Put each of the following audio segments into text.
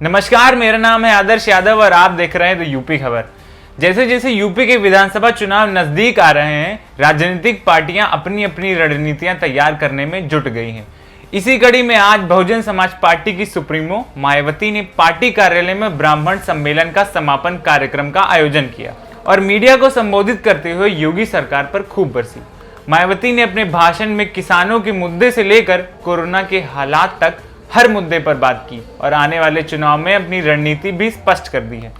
नमस्कार, मेरा नाम है आदर्श यादव और आप देख रहे हैं द यूपी खबर। जैसे जैसे यूपी के विधानसभा चुनाव नजदीक आ रहे हैं, राजनीतिक पार्टियां अपनी अपनी रणनीतियां तैयार करने में जुट गई हैं। इसी कड़ी में आज बहुजन समाज पार्टी की सुप्रीमो मायावती ने पार्टी कार्यालय में ब्राह्मण सम्मेलन का समापन कार्यक्रम का आयोजन किया और मीडिया को संबोधित करते हुए योगी सरकार पर खूब बरसी। मायावती ने अपने भाषण में किसानों के मुद्दे से लेकर कोरोना के हालात तक हर मुद्दे पर बात की और आने वाले चुनाव में अपनी रणनीति भी स्पष्ट कर दी है।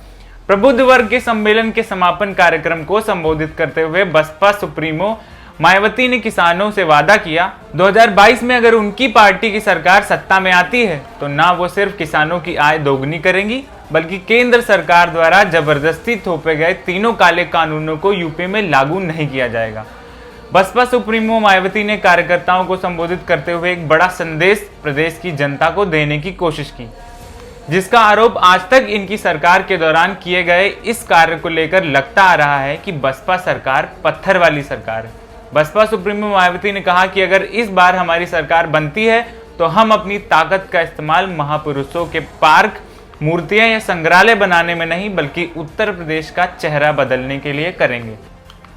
प्रबुद्ध वर्ग के सम्मेलन के समापन कार्यक्रम को संबोधित करते हुए बसपा सुप्रीमो मायावती ने किसानों से वादा किया 2022 में अगर उनकी पार्टी की सरकार सत्ता में आती है तो ना वो सिर्फ किसानों की आय दोगुनी करेंगी बल्कि केंद्र सरकार द्वारा जबरदस्ती थोपे गए तीनों काले कानूनों को यूपी में लागू नहीं किया जाएगा। बसपा सुप्रीमो मायावती ने कार्यकर्ताओं को संबोधित करते हुए एक बड़ा संदेश प्रदेश की जनता को देने की कोशिश की, जिसका आरोप आज तक इनकी सरकार के दौरान किए गए इस कार्य को लेकर लगता आ रहा है कि बसपा सरकार पत्थर वाली सरकार है। बसपा सुप्रीमो मायावती ने कहा कि अगर इस बार हमारी सरकार बनती है तो हम अपनी ताकत का इस्तेमाल महापुरुषों के पार्क, मूर्तियां या संग्रहालय बनाने में नहीं बल्कि उत्तर प्रदेश का चेहरा बदलने के लिए करेंगे।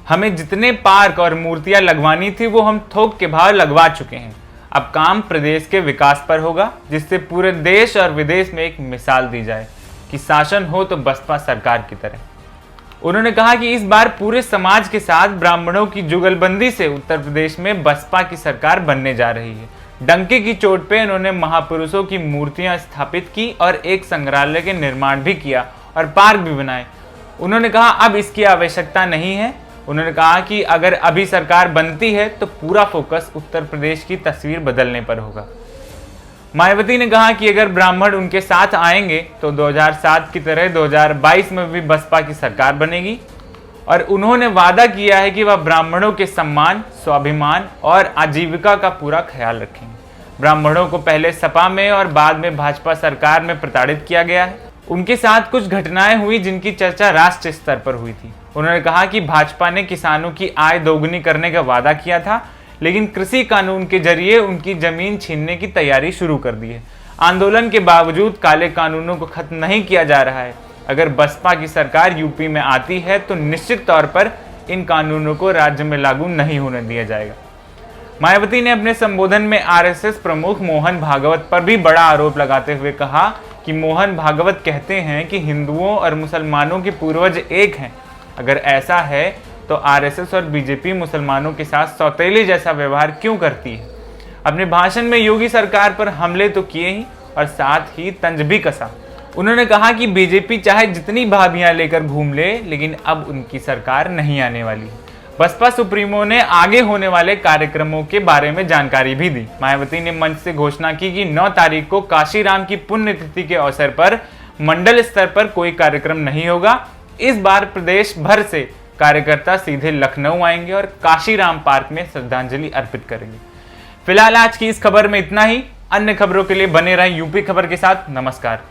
हमें जितने पार्क और मूर्तियां लगवानी थी वो हम थोक के भाव लगवा चुके हैं। अब काम प्रदेश के विकास पर होगा, जिससे पूरे देश और विदेश में एक मिसाल दी जाए कि शासन हो तो बसपा सरकार की तरह। उन्होंने कहा कि इस बार पूरे समाज के साथ ब्राह्मणों की जुगलबंदी से उत्तर प्रदेश में बसपा की सरकार बनने जा रही है। डंके की चोट पे उन्होंने महापुरुषों की मूर्तियां स्थापित की और एक संग्रहालय के निर्माण भी किया और पार्क भी बनाए। उन्होंने कहा अब इसकी आवश्यकता नहीं है। उन्होंने कहा कि अगर अभी सरकार बनती है तो पूरा फोकस उत्तर प्रदेश की तस्वीर बदलने पर होगा। मायावती ने कहा कि अगर ब्राह्मण उनके साथ आएंगे तो 2007 की तरह 2022 में भी बसपा की सरकार बनेगी और उन्होंने वादा किया है कि वह ब्राह्मणों के सम्मान, स्वाभिमान और आजीविका का पूरा ख्याल रखेंगे। ब्राह्मणों को पहले सपा में और बाद में भाजपा सरकार में प्रताड़ित किया गया है। उनके साथ कुछ घटनाएं हुई जिनकी चर्चा राष्ट्रीय स्तर पर हुई थी। उन्होंने कहा कि भाजपा ने किसानों की आय दोगुनी करने का वादा किया था, लेकिन कृषि कानून के जरिए उनकी जमीन छीनने की तैयारी शुरू कर दी है। आंदोलन के बावजूद काले कानूनों को खत्म नहीं किया जा रहा है। अगर बसपा की सरकार यूपी में आती है तो निश्चित तौर पर इन कानूनों को राज्य में लागू नहीं होने दिया जाएगा। मायावती ने अपने संबोधन में आरएसएस प्रमुख मोहन भागवत पर भी बड़ा आरोप लगाते हुए कहा कि मोहन भागवत कहते हैं कि हिंदुओं और मुसलमानों के पूर्वज एक हैं। अगर ऐसा है तो आरएसएस और बीजेपी मुसलमानों के साथ सौतेले जैसा व्यवहार क्यों करती है। अपने भाषण में योगी सरकार पर हमले तो किए ही और साथ ही तंज भी कसा। उन्होंने कहा कि बीजेपी चाहे जितनी भाभियां लेकर घूम ले, लेकिन अब उनकी सरकार नहीं आने वाली। बसपा सुप्रीमो ने आगे होने वाले कार्यक्रमों के बारे में जानकारी भी दी। मायावती ने मंच से घोषणा की कि 9 तारीख को काशीराम की पुण्यतिथि के अवसर पर मंडल स्तर पर कोई कार्यक्रम नहीं होगा। इस बार प्रदेश भर से कार्यकर्ता सीधे लखनऊ आएंगे और काशीराम पार्क में श्रद्धांजलि अर्पित करेंगे। फिलहाल आज की इस खबर में इतना ही। अन्य खबरों के लिए बने रहें यूपी खबर के साथ। नमस्कार।